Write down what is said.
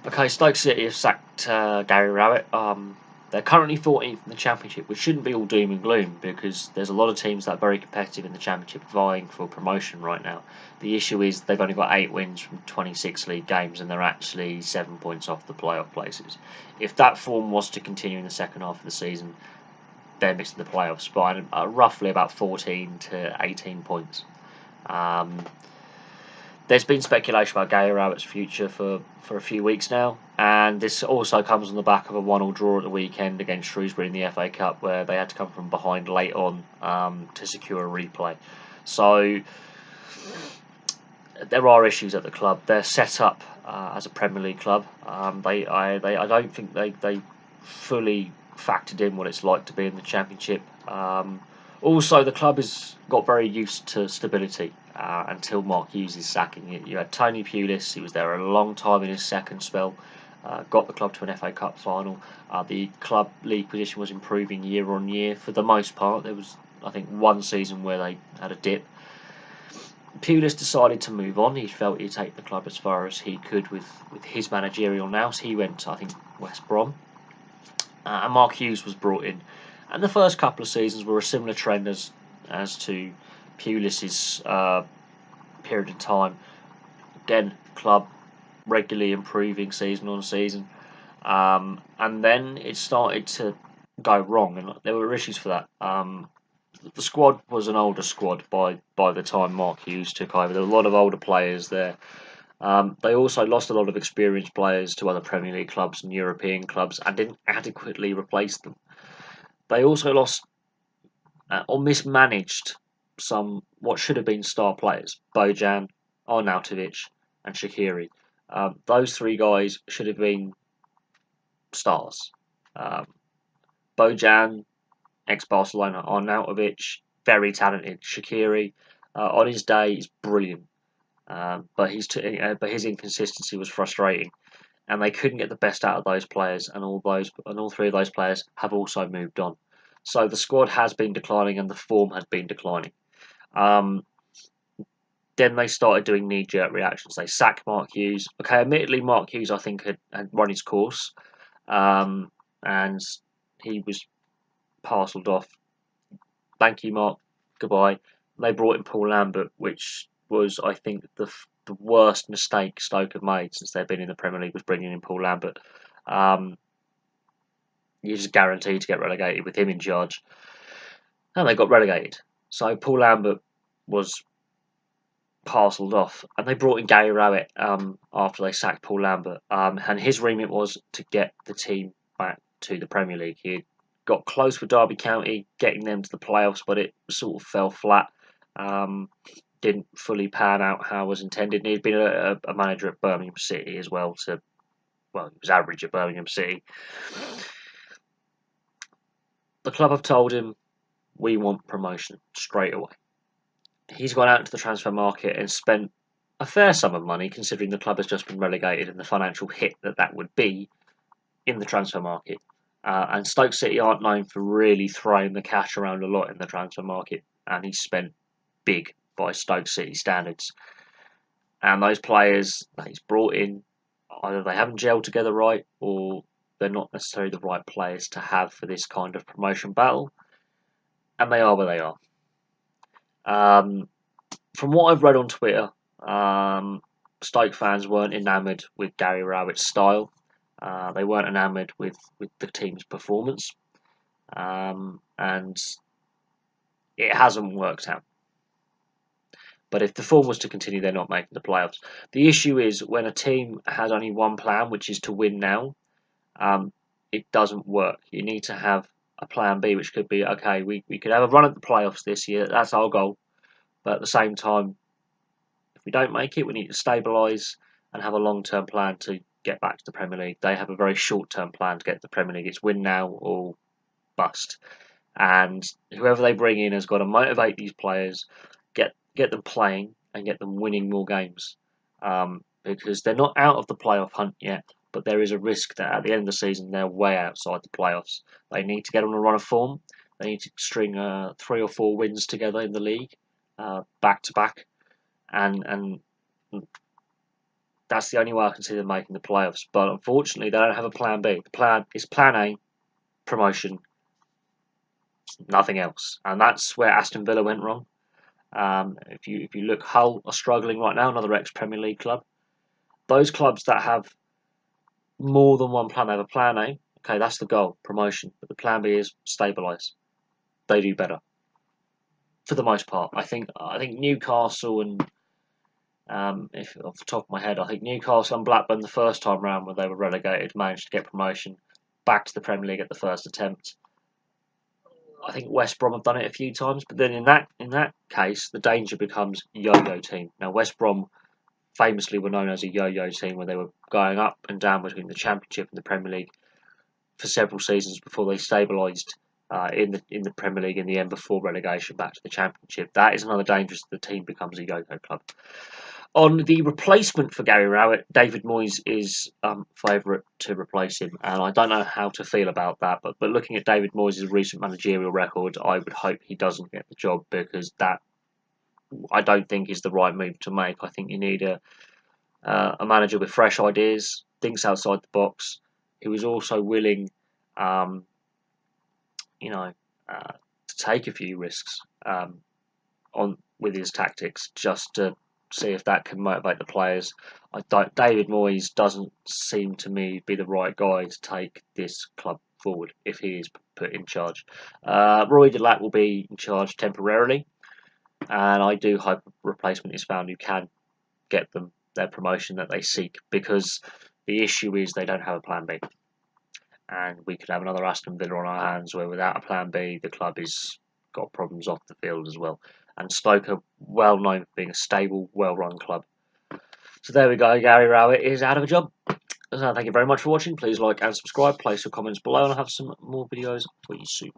Okay, Stoke City have sacked Gary Rowett. They're currently 14th in the Championship, which shouldn't be all doom and gloom because there's a lot of teams that are very competitive in the Championship vying for promotion right now. The issue is they've only got 8 wins from 26 league games and they're actually 7 points off the playoff places. If that form was to continue in the second half of the season, they're missing the playoffs by roughly about 14 to 18 points. There's been speculation about Gary Rowett's future for a few weeks now, and this also comes on the back of a 1-1 draw at the weekend against Shrewsbury in the FA Cup, where they had to come from behind late on to secure a replay. So there are issues at the club. They're set up as a Premier League club. I don't think they fully factored in what it's like to be in the Championship. Also, the club has got very used to stability until Mark Hughes' sacking. You had Tony Pulis, he was there a long time in his second spell, got the club to an FA Cup final. The club league position was improving year on year for the most part. There was, I think, one season where they had a dip. Pulis decided to move on. He felt he'd take the club as far as he could with his managerial nous. He went to, I think, West Brom. And Mark Hughes was brought in. And the first couple of seasons were a similar trend as to Pulis's period of time. Again, club regularly improving season on season. And then it started to go wrong, and there were issues for that. The squad was an older squad by the time Mark Hughes took over. There were a lot of older players there. They also lost a lot of experienced players to other Premier League clubs and European clubs and didn't adequately replace them. They also lost or mismanaged some what should have been star players: Bojan, Arnautovic, and Shaqiri. Those 3 guys should have been stars. Bojan, ex-Barcelona; Arnautovic, very talented; Shaqiri, on his day, is brilliant. But his inconsistency was frustrating, and they couldn't get the best out of those players. And all 3 of those players have also moved on. So the squad has been declining, and the form has been declining. Then they started doing knee-jerk reactions. They sacked Mark Hughes. Okay, admittedly, Mark Hughes, I think, had run his course, and he was parcelled off. Thank you, Mark. Goodbye. They brought in Paul Lambert, which was, I think, the worst mistake Stoke have made since they've been in the Premier League, was bringing in Paul Lambert. You're just guaranteed to get relegated with him in charge. And they got relegated. So Paul Lambert was parcelled off. And they brought in Gary Rowett after they sacked Paul Lambert. And his remit was to get the team back to the Premier League. He got close with Derby County, getting them to the playoffs, but it sort of fell flat. Didn't fully pan out how it was intended. And he'd been a manager at Birmingham City as well. He was average at Birmingham City. The club have told him, we want promotion straight away. He's gone out into the transfer market and spent a fair sum of money, considering the club has just been relegated and the financial hit that would be in the transfer market. And Stoke City aren't known for really throwing the cash around a lot in the transfer market, and he's spent big by Stoke City standards. And those players that he's brought in, either they haven't gelled together right, or they're not necessarily the right players to have for this kind of promotion battle, and they are where they are. From what I've read on Twitter, Stoke fans weren't enamoured with Gary Rowett's style. They weren't enamoured with the team's performance, and it hasn't worked out. But if the form was to continue, they're not making the playoffs. The issue is when a team has only one plan, which is to win now, it doesn't work. You need to have a plan B, which could be, okay, we could have a run at the playoffs this year. That's our goal. But at the same time, if we don't make it, we need to stabilise and have a long-term plan to get back to the Premier League. They have a very short-term plan to get to the Premier League. It's win now or bust. And whoever they bring in has got to motivate these players, get them playing and get them winning more games. Because they're not out of the playoff hunt yet, but there is a risk that at the end of the season they're way outside the playoffs. They need to get on a run of form. They need to string 3 or 4 wins together in the league, back to back, and that's the only way I can see them making the playoffs. But unfortunately, they don't have a plan B. The plan is plan A, promotion, nothing else, and that's where Aston Villa went wrong. If you look, Hull are struggling right now, another ex-Premier League club. Those clubs that have more than one plan, they have a plan A. Okay, that's the goal, promotion. But the plan B is stabilise. They do better for the most part. I think Newcastle and if off the top of my head, I think Newcastle and Blackburn the first time round when they were relegated managed to get promotion back to the Premier League at the first attempt. I think West Brom have done it a few times, but then in that case, the danger becomes yo-yo team. Now West Brom famously were known as a yo-yo team, where they were going up and down between the Championship and the Premier League for several seasons before they stabilised in the Premier League in the end before relegation back to the Championship. That is another danger as the team becomes a yo-yo club. On the replacement for Gary Rowett, David Moyes is favourite to replace him, and I don't know how to feel about that. But looking at David Moyes' recent managerial record, I would hope he doesn't get the job, because that, I don't think, is the right move to make. I think you need a manager with fresh ideas, thinks outside the box. He was also willing, to take a few risks on with his tactics, just to see if that can motivate the players. David Moyes doesn't seem to me be the right guy to take this club forward if he is put in charge. Roy Delac will be in charge temporarily, and I do hope a replacement is found who can get them their promotion that they seek, because the issue is they don't have a plan B, and we could have another Aston Villa on our hands where without a plan B the club is got problems off the field as well. And Stoke are well known for being a stable, well-run club. So there we go, Gary Rowett is out of a job. So thank you very much for watching. Please like and subscribe, place your comments below, and I'll have some more videos for you soon.